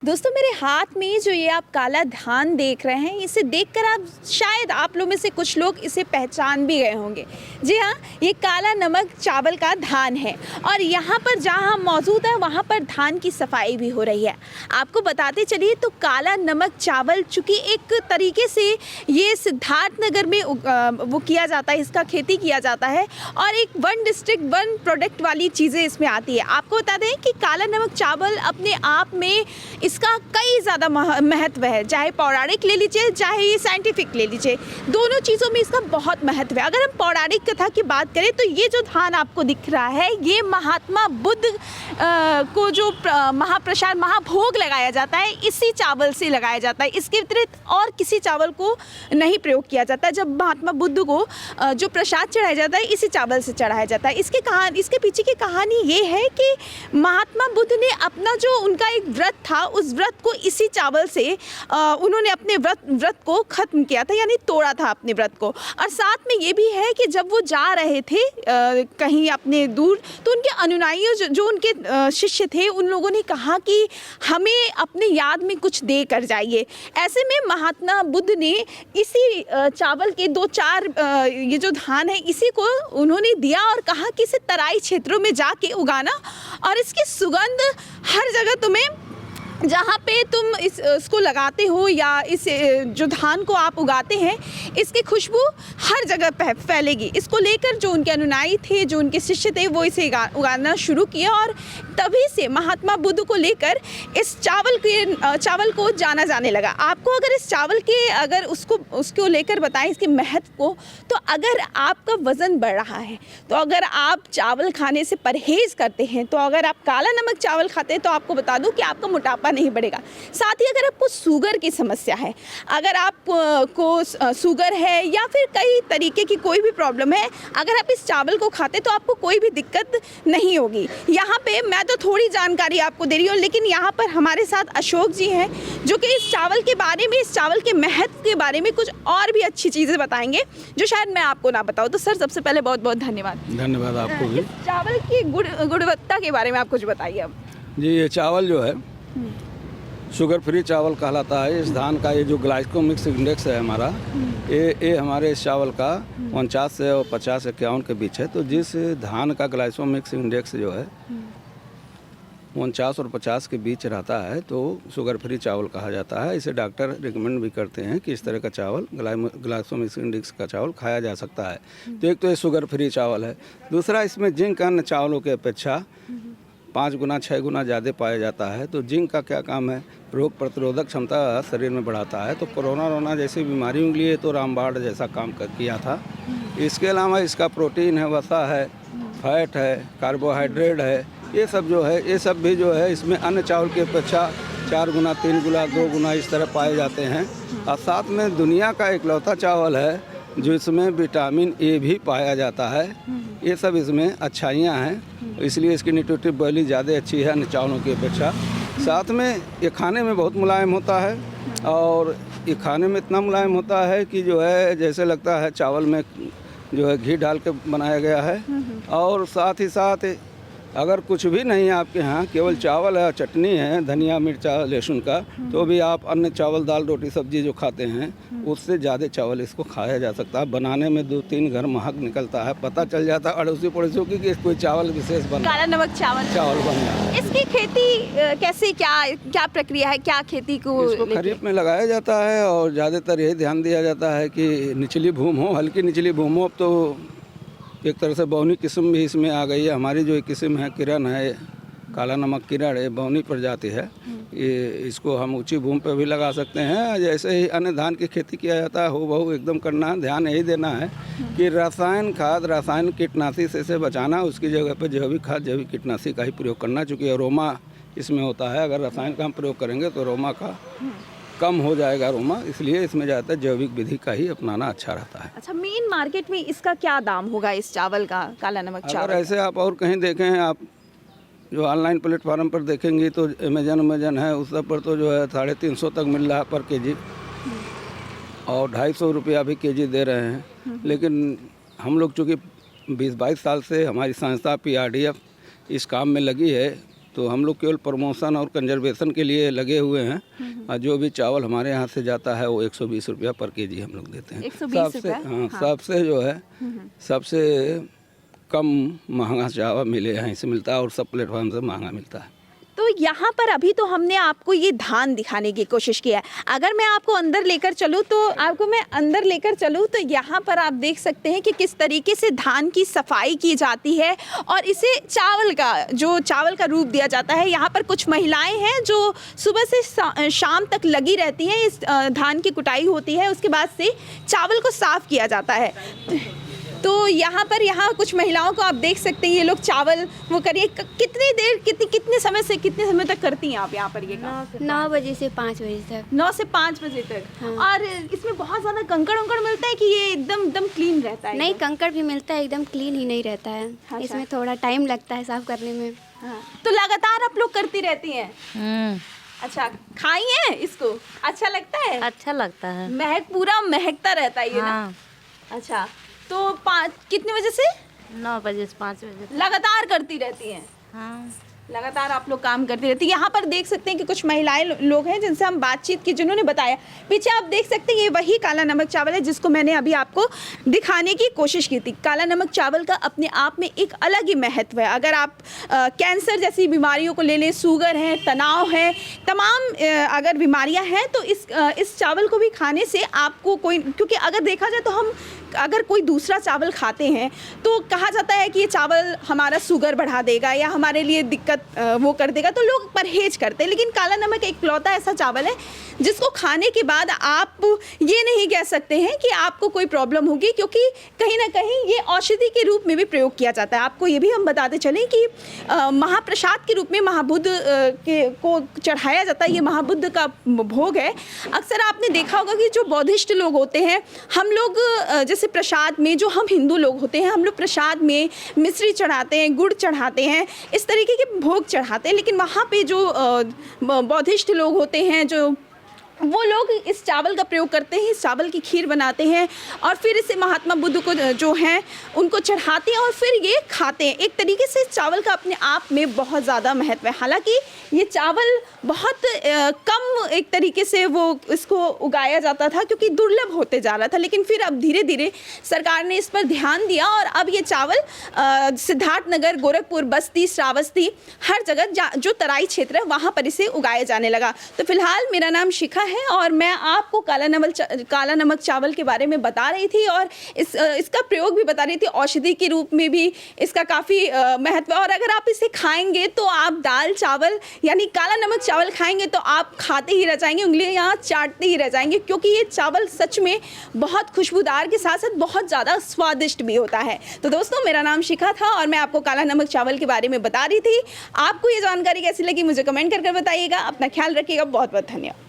दोस्तों मेरे हाथ में जो ये आप काला धान देख रहे हैं, इसे देखकर आप शायद आप लोग में से कुछ लोग इसे पहचान भी गए होंगे। जी हाँ, ये काला नमक चावल का धान है और यहाँ पर जहाँ हम मौजूद हैं वहाँ पर धान की सफाई भी हो रही है। आपको बताते चलिए तो काला नमक चावल चूँकि एक तरीके से ये सिद्धार्थनगर में वो किया जाता है, इसका खेती किया जाता है और एक वन डिस्ट्रिक्ट वन प्रोडक्ट वाली चीज़ें इसमें आती है। आपको बता दें कि काला नमक चावल अपने आप में इसका कई ज़्यादा महत्व है, चाहे पौराणिक ले लीजिए चाहे ये साइंटिफिक ले लीजिए, दोनों चीज़ों में इसका बहुत महत्व है। अगर हम पौराणिक कथा की बात करें तो ये जो धान आपको दिख रहा है ये महात्मा बुद्ध को जो महाप्रसाद महाभोग लगाया जाता है इसी चावल से लगाया जाता है। इसके व्यतिरिक्त और किसी चावल को नहीं प्रयोग किया जाता है। जब महात्मा बुद्ध को जो प्रसाद चढ़ाया जाता है इसी चावल से चढ़ाया जाता है। इसके पीछे की कहानी ये है कि महात्मा बुद्ध ने अपना जो उनका एक व्रत था उस व्रत को इसी चावल से उन्होंने अपने व्रत को ख़त्म किया था, यानी तोड़ा था अपने व्रत को। और साथ में ये भी है कि जब वो जा रहे थे कहीं अपने दूर तो उनके अनुयायियों जो उनके शिष्य थे उन लोगों ने कहा कि हमें अपने याद में कुछ दे कर जाइए। ऐसे में महात्मा बुद्ध ने इसी चावल के दो चार ये जो धान है इसी को उन्होंने दिया और कहा कि इसे तराई क्षेत्रों में जाके उगाना और इसकी सुगंध हर जगह तुम्हें जहाँ पे तुम इसको लगाते हो या इस जो धान को आप उगाते हैं इसकी खुशबू हर जगह फैलेगी। इसको लेकर जो उनके अनुयायी थे जो उनके शिष्य थे वो इसे उगाना शुरू किया और तभी से महात्मा बुद्ध को लेकर इस चावल को जाना जाने लगा। आपको अगर इस चावल के अगर उसको लेकर बताएं इसके महत्व को, तो अगर आपका वज़न बढ़ रहा है तो अगर आप चावल खाने से परहेज़ करते हैं तो अगर आप काला नमक चावल खाते हैं तो आपको बता दूं कि आपका मोटापा नहीं बढ़ेगा। साथ ही अगर आपको शुगर की समस्या है, अगर आपको शुगर है या फिर कई तरीके की कोई भी प्रॉब्लम है, अगर आप इस चावल को खाते तो आपको कोई भी दिक्कत नहीं होगी। यहाँ पे मैं तो थोड़ी जानकारी आपको दे रही हूँ, लेकिन यहाँ पर हमारे साथ अशोक जी हैं जो कि इस चावल के बारे में, इस चावल के महत्व के बारे में कुछ और भी अच्छी चीज़ें बताएंगे जो शायद मैं आपको ना बताऊँ। तो सर सबसे पहले बहुत बहुत धन्यवाद। धन्यवाद आपको भी। चावल की गुणवत्ता के बारे में आप कुछ बताइए अब। जी, ये चावल जो है शुगर फ्री चावल कहलाता है। इस धान का ये जो ग्लाइकोमिक्स इंडेक्स है हमारा, ये हमारे इस चावल का 49 से और 50-51 के बीच है। तो जिस धान का ग्लाइकोमिक्स इंडेक्स जो है 49 और 50 के बीच रहता है तो शुगर फ्री चावल कहा जाता है। इसे डॉक्टर रिकमेंड भी करते हैं कि इस तरह का चावल ग्लाइकोमिक्स इंडेक्स का चावल खाया जा सकता है। तो एक तो ये शुगर फ्री चावल है। दूसरा, इसमें जिंक अन्य चावलों की अपेक्षा 5 गुना 6 गुना ज़्यादा पाया जाता है। तो जिंक का क्या काम है? रोग प्रतिरोधक क्षमता शरीर में बढ़ाता है। तो कोरोना जैसी बीमारियों के लिए तो रामबाण जैसा काम किया था। इसके अलावा इसका प्रोटीन है, वसा है, फैट है, कार्बोहाइड्रेट है, ये सब भी जो है इसमें अन्य चावल की अपेक्षा 4 गुना 3 गुना 2 गुना इस तरह पाए जाते हैं। और साथ में दुनिया का इकलौता चावल है जो इसमें विटामिन ए भी पाया जाता है। ये सब इसमें अच्छाइयाँ हैं, इसलिए इसकी न्यूट्रिटिव वैल्यू ज़्यादा अच्छी है अन्य चावलों की अपेक्षा। साथ में ये खाने में बहुत मुलायम होता है और ये खाने में इतना मुलायम होता है कि जो है जैसे लगता है चावल में जो है घी डाल के बनाया गया है। और साथ ही साथ अगर कुछ भी नहीं है आपके यहाँ, केवल चावल है, चटनी है, धनिया मिर्चा लहसुन का, तो भी आप अन्य चावल दाल रोटी सब्जी जो खाते हैं उससे ज़्यादा चावल इसको खाया जा सकता है। बनाने में 2-3 घर महक निकलता है, पता चल जाता है अड़ोसी पड़ोसियों की कि कोई चावल विशेष बना, काला नमक चावल बन गया। इसकी खेती कैसे, क्या प्रक्रिया है, क्या खेती को? इसको खरीफ में लगाया जाता है और ज़्यादातर यही ध्यान दिया जाता है कि निचली भूमि हो, हल्की निचली भूमि हो। अब तो एक तरह से बौनी किस्म भी इसमें आ गई है। हमारी जो एक किस्म है किरण है, काला नमक किरण है, बौनी प्रजाति है। ये इसको हम ऊंची भूमि पर भी लगा सकते हैं। जैसे ही अन्य धान की खेती किया जाता है हो बहु एकदम करना है। ध्यान यही देना है कि रासायन खाद, रासायनिक कीटनाशी से बचाना, उसकी जगह पर जैविक खाद, जैविक कीटनाशी का ही प्रयोग करना। चूँकि अरोमा इसमें होता है, अगर रसायन का हम प्रयोग करेंगे तो अरोमा का कम हो जाएगा अरोमा, इसलिए इसमें ज़्यादातर जैविक विधि का ही अपनाना अच्छा रहता है। अच्छा, मेन मार्केट में इसका क्या दाम होगा इस चावल का, काला नमक चावल? अगर ऐसे आप और कहीं देखें, आप जो ऑनलाइन प्लेटफार्म पर देखेंगे तो अमेजन है, उस सब पर तो जो है 350 तक मिल रहा है पर केजी और 250 रुपया भी केजी दे रहे हैं। लेकिन हम लोग चूँकि 20-22 साल से हमारी संस्था PRDF इस काम में लगी है, तो तो हम लोग केवल प्रमोशन और कंजर्वेशन के लिए लगे हुए हैं। और जो भी चावल हमारे यहाँ से जाता है वो 120 रुपया पर केजी हम लोग देते हैं। 120 सबसे रुपया? हाँ, सबसे जो है सबसे कम महंगा चावल मिले यहाँ से मिलता है और सब प्लेटफॉर्म से महंगा मिलता है। तो यहाँ पर अभी तो हमने आपको ये धान दिखाने की कोशिश किया है। अगर मैं आपको अंदर लेकर चलूँ तो यहाँ पर आप देख सकते हैं कि किस तरीके से धान की सफाई की जाती है और इसे चावल का रूप दिया जाता है। यहाँ पर कुछ महिलाएं हैं जो सुबह से शाम तक लगी रहती हैं। इस धान की कुटाई होती है, उसके बाद से चावल को साफ किया जाता है। तो यहाँ कुछ महिलाओं को आप देख सकते हैं, ये लोग चावल वो करिए कितने समय तक करती हैं आप यहाँ पर ये काम? 9 बजे से 5 बजे तक। 9 से 5 बजे तक। हाँ। और इसमें बहुत ज़्यादा कंकड़ मिलता है कि ये एकदम क्लीन रहता है? नहीं, कंकड़ भी मिलता है, एकदम क्लीन ही नहीं रहता है। अच्छा। इसमें थोड़ा टाइम लगता है साफ करने में। हाँ। तो लगातार आप लोग करती रहती हैं? अच्छा, खाई हैं इसको? अच्छा लगता है? अच्छा लगता है। पूरा महकता रहता है ये ना? हाँ। अच्छा, तो कितने बजे से? 9 बजे से 5 बजे। लगातार करती रहती हैं? हाँ। लगातार आप लोग काम करते रहते हैं। यहाँ पर देख सकते हैं कि कुछ महिलाएं लोग हैं जिनसे हम बातचीत की, जिन्होंने बताया। पीछे आप देख सकते हैं ये वही काला नमक चावल है जिसको मैंने अभी आपको दिखाने की कोशिश की थी। काला नमक चावल का अपने आप में एक अलग ही महत्व है। अगर आप कैंसर जैसी बीमारियों को ले लें, शुगर है, तनाव है, तमाम अगर बीमारियां हैं तो इस चावल को भी खाने से आपको क्योंकि अगर देखा जाए तो हम अगर कोई दूसरा चावल खाते हैं तो कहा जाता है कि ये चावल हमारा शुगर बढ़ा देगा या हमारे लिए दिक्कत वो कर देगा, तो लोग परहेज करते हैं। लेकिन काला नमक एक इकलौता ऐसा चावल है जिसको खाने के बाद आप ये नहीं कह सकते हैं कि आपको कोई प्रॉब्लम होगी, क्योंकि कहीं ना कहीं ये औषधि के रूप में भी प्रयोग किया जाता है। आपको ये भी हम बताते चलें कि महाप्रसाद के रूप में महाबुद्ध को चढ़ाया जाता है। ये महाबुद्ध का भोग है। अक्सर आपने देखा होगा कि जो बौद्धिस्ट लोग होते हैं, हम लोग जैसे प्रसाद में, जो हम हिंदू लोग होते हैं, हम लोग प्रसाद में मिश्री चढ़ाते हैं, गुड़ चढ़ाते हैं, इस तरीके के भोग चढ़ाते हैं। लेकिन वहाँ पे जो बौद्धिस्ट लोग होते हैं, वो लोग इस चावल का प्रयोग करते हैं, इस चावल की खीर बनाते हैं और फिर इसे महात्मा बुद्ध को जो हैं उनको चढ़ाते हैं और फिर ये खाते हैं। एक तरीके से इस चावल का अपने आप में बहुत ज़्यादा महत्व है। हालांकि ये चावल बहुत कम एक तरीके से वो इसको उगाया जाता था क्योंकि दुर्लभ होते जा रहा था, लेकिन फिर अब धीरे धीरे सरकार ने इस पर ध्यान दिया और अब ये चावल सिद्धार्थनगर, गोरखपुर, बस्ती, श्रावस्ती, हर जगह जो तराई क्षेत्र है वहाँ पर इसे उगाया जाने लगा। तो फिलहाल मेरा नाम शिखा है और मैं आपको काला नमक चावल के बारे में बता रही थी और इसका प्रयोग भी बता रही थी। औषधि के रूप में भी इसका काफ़ी महत्व है और अगर आप इसे खाएंगे तो आप दाल चावल यानी काला नमक चावल खाएंगे तो आप खाते ही रह जाएंगे, उंगलियां यहाँ चाटते ही रह जाएंगे, क्योंकि ये चावल सच में बहुत खुशबूदार के साथ साथ बहुत ज़्यादा स्वादिष्ट भी होता है। तो दोस्तों, मेरा नाम शिखा था और मैं आपको काला नमक चावल के बारे में बता रही थी। आपको ये जानकारी कैसी लगी मुझे कमेंट कर बताइएगा। अपना ख्याल रखिएगा। बहुत बहुत धन्यवाद।